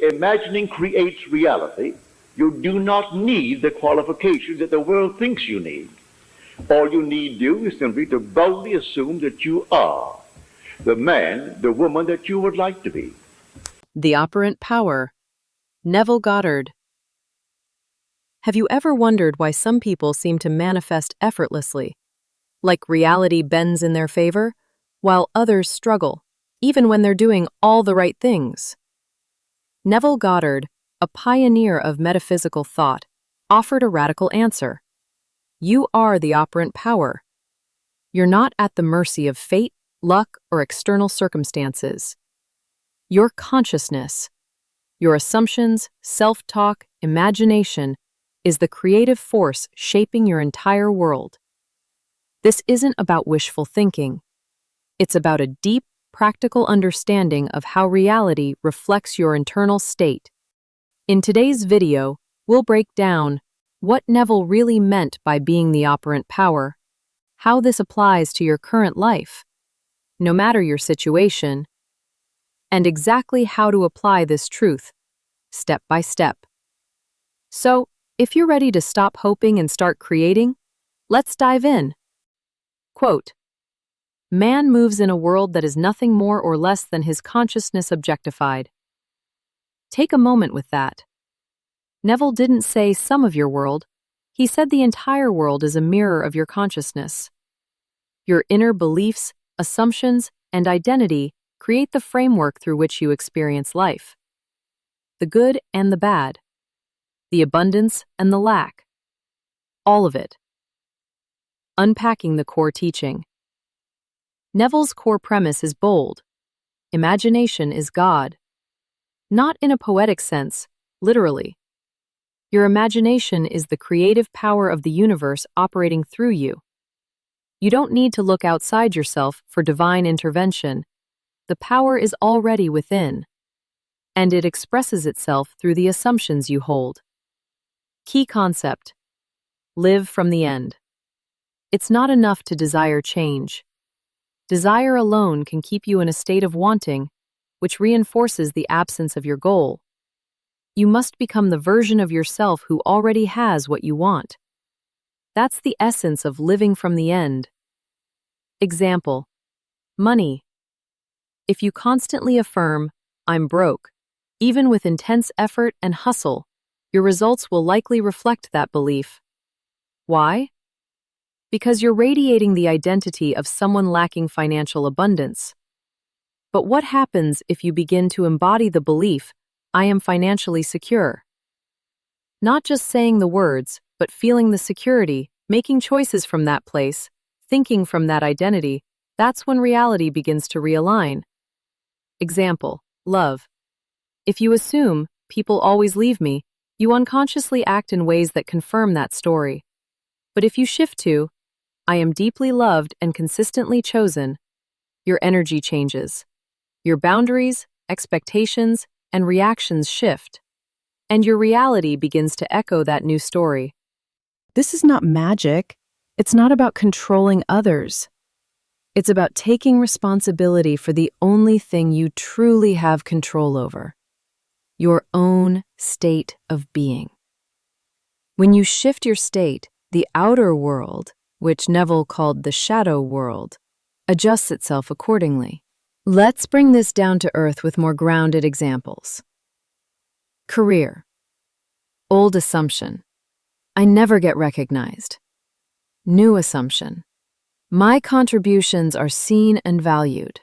imagining creates reality, you do not need the qualifications that the world thinks you need. All you need do is simply to boldly assume that you are the man, the woman that you would like to be. The Operant Power, Neville Goddard. Have you ever wondered why some people seem to manifest effortlessly, like reality bends in their favor, while others struggle, even when they're doing all the right things? Neville Goddard, a pioneer of metaphysical thought, offered a radical answer. You are the operant power. You're not at the mercy of fate, luck, or external circumstances. Your consciousness, your assumptions, self-talk, imagination, is the creative force shaping your entire world. This isn't about wishful thinking. It's about a deep, practical understanding of how reality reflects your internal state. In today's video, we'll break down what Neville really meant by being the operant power, how this applies to your current life, no matter your situation, and exactly how to apply this truth, step by step. So, if you're ready to stop hoping and start creating, let's dive in. Quote, "Man moves in a world that is nothing more or less than his consciousness objectified." Take a moment with that. Neville didn't say some of your world. He said the entire world is a mirror of your consciousness. Your inner beliefs, assumptions, and identity create the framework through which you experience life. The good and the bad. The abundance and the lack. All of it. Unpacking the core teaching. Neville's core premise is bold. Imagination is God. Not in a poetic sense, literally. Your imagination is the creative power of the universe operating through you. You don't need to look outside yourself for divine intervention. The power is already within, and it expresses itself through the assumptions you hold. Key concept: live from the end. It's not enough to desire change. Desire alone can keep you in a state of wanting, which reinforces the absence of your goal. You must become the version of yourself who already has what you want. That's the essence of living from the end. Example: money. If you constantly affirm, "I'm broke," even with intense effort and hustle, your results will likely reflect that belief. Why? Because you're radiating the identity of someone lacking financial abundance. But what happens if you begin to embody the belief, "I am financially secure"? Not just saying the words, but feeling the security, making choices from that place, thinking from that identity, that's when reality begins to realign. Example: love. If you assume, "People always leave me," you unconsciously act in ways that confirm that story. But if you shift to, "I am deeply loved and consistently chosen," your energy changes. Your boundaries, expectations, and reactions shift, and your reality begins to echo that new story. This is not magic. It's not about controlling others. It's about taking responsibility for the only thing you truly have control over: your own state of being. When you shift your state, the outer world, which Neville called the shadow world, adjusts itself accordingly. Let's bring this down to earth with more grounded examples. Career. Old assumption: I never get recognized. New assumption: my contributions are seen and valued.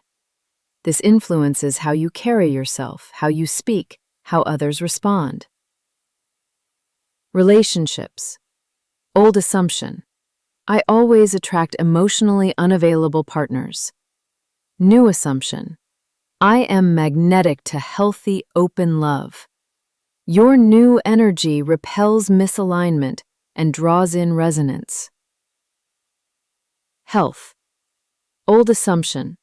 This influences how you carry yourself, how you speak, how others respond. Relationships. Old assumption: I always attract emotionally unavailable partners. New assumption: I am magnetic to healthy, open love. Your new energy repels misalignment and draws in resonance. Health. Old assumption: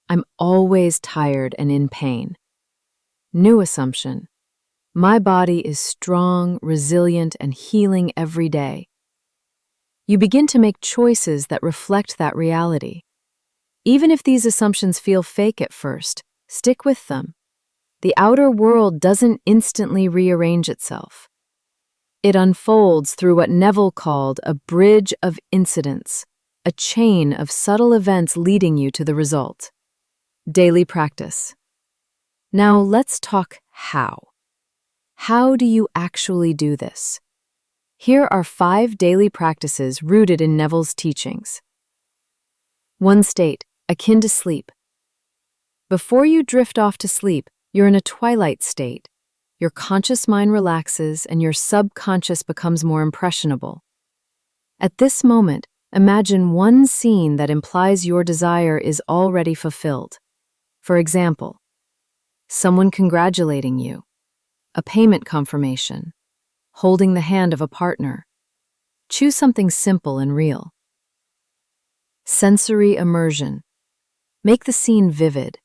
I'm always tired and in pain. New assumption: my body is strong, resilient, and healing every day. You begin to make choices that reflect that reality. Even if these assumptions feel fake at first, stick with them. the outer world doesn't instantly rearrange itself. It unfolds through what Neville called a bridge of incidents, a chain of subtle events leading you to the result. Daily practice. Now let's talk how. How do you actually do this? Here are 5 daily practices rooted in Neville's teachings. 1 state, akin to sleep. Before you drift off to sleep, you're in a twilight state. Your conscious mind relaxes and your subconscious becomes more impressionable. At this moment, imagine one scene that implies your desire is already fulfilled. For example, someone congratulating you, a payment confirmation, holding the hand of a partner. Choose something simple and real. Sensory immersion. Make the scene vivid.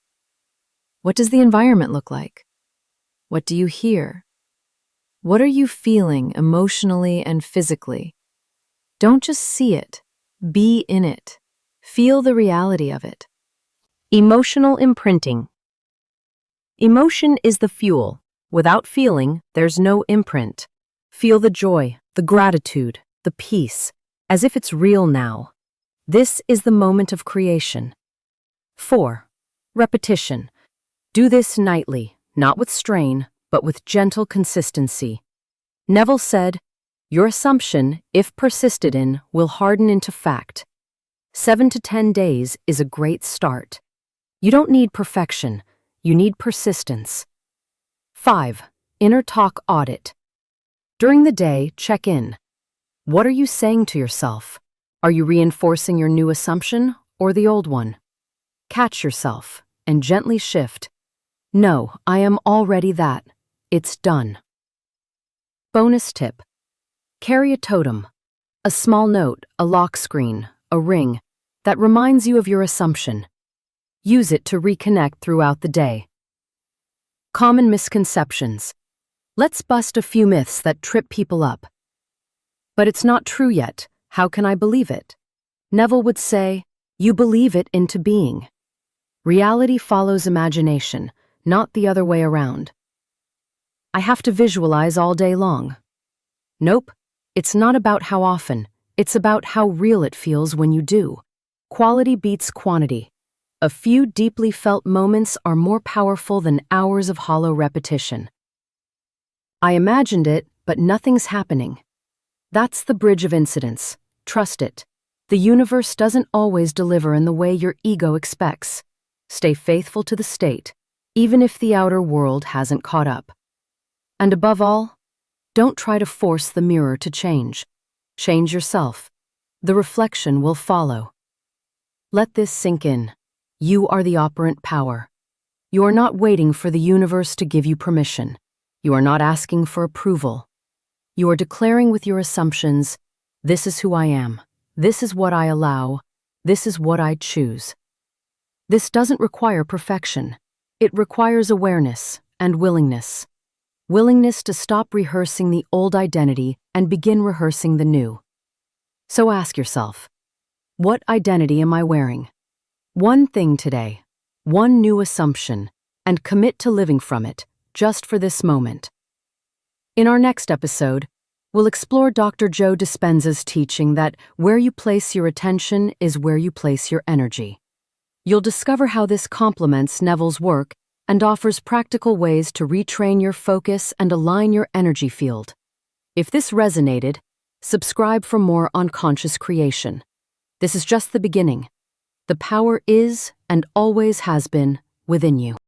What does the environment look like? What do you hear? What are you feeling emotionally and physically? Don't just see it, be in it. Feel the reality of it. Emotional imprinting. Emotion is the fuel. Without feeling, there's no imprint. Feel the joy, the gratitude, the peace, as if it's real now. This is the moment of creation. 4. Repetition. Do this nightly, not with strain, but with gentle consistency. Neville said, "Your assumption, if persisted in, will harden into fact." 7 to 10 days is a great start. You don't need perfection, you need persistence. 5. Inner talk audit. During the day, check in. What are you saying to yourself? Are you reinforcing your new assumption or the old one? Catch yourself and gently shift. No, I am already that. It's done. Bonus tip. Carry a totem, a small note, a lock screen, a ring that reminds you of your assumption. Use it to reconnect throughout the day. Common misconceptions. Let's bust a few myths that trip people up. But it's not true yet. How can I believe it? Neville would say, you believe it into being. Reality follows imagination, not the other way around. I have to visualize all day long. Nope, it's not about how often, it's about how real it feels when you do. Quality beats quantity. A few deeply felt moments are more powerful than hours of hollow repetition. I imagined it, but nothing's happening. That's the bridge of incidents. Trust it. The universe doesn't always deliver in the way your ego expects. Stay faithful to the state, even if the outer world hasn't caught up. And above all, don't try to force the mirror to change. Change yourself. The reflection will follow. Let this sink in. You are the operant power. You are not waiting for the universe to give you permission. You are not asking for approval. You are declaring with your assumptions, this is who I am. This is what I allow. This is what I choose. This doesn't require perfection. It requires awareness and willingness. Willingness to stop rehearsing the old identity and begin rehearsing the new. So ask yourself, what identity am I wearing? One thing today, one new assumption, and commit to living from it, just for this moment. In our next episode, we'll explore Dr. Joe Dispenza's teaching that where you place your attention is where you place your energy. You'll discover how this complements Neville's work and offers practical ways to retrain your focus and align your energy field. If this resonated, subscribe for more on conscious creation. This is just the beginning. The power is and always has been within you.